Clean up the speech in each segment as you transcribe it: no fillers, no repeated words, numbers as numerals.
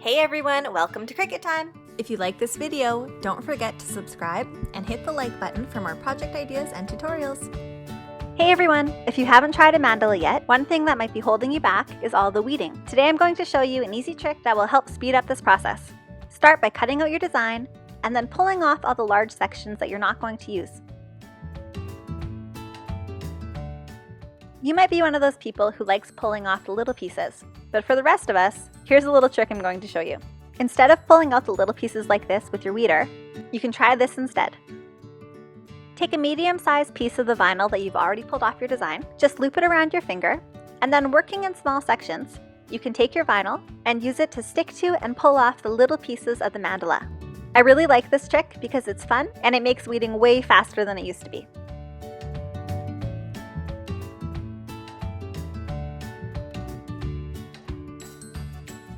Hey everyone, welcome to Cricut Time! If you like this video, don't forget to subscribe and hit the like button for more project ideas and tutorials. Hey everyone! If you haven't tried a mandala yet, one thing that might be holding you back is all the weeding. Today I'm going to show you an easy trick that will help speed up this process. Start by cutting out your design and then pulling off all the large sections that you're not going to use. You might be one of those people who likes pulling off the little pieces, but for the rest of us, here's a little trick I'm going to show you. Instead of pulling out the little pieces like this with your weeder, you can try this instead. Take a medium-sized piece of the vinyl that you've already pulled off your design, just loop it around your finger, and then working in small sections, you can take your vinyl and use it to stick to and pull off the little pieces of the mandala. I really like this trick because it's fun and it makes weeding way faster than it used to be.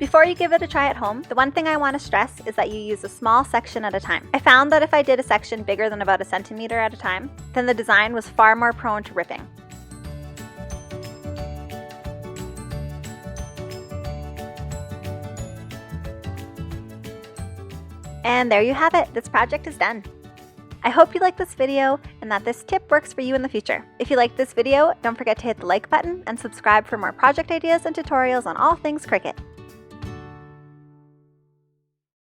Before you give it a try at home, the one thing I want to stress is that you use a small section at a time. I found that if I did a section bigger than about a centimeter at a time, then the design was far more prone to ripping. And there you have it, this project is done. I hope you liked this video and that this tip works for you in the future. If you liked this video, don't forget to hit the like button and subscribe for more project ideas and tutorials on all things Cricut.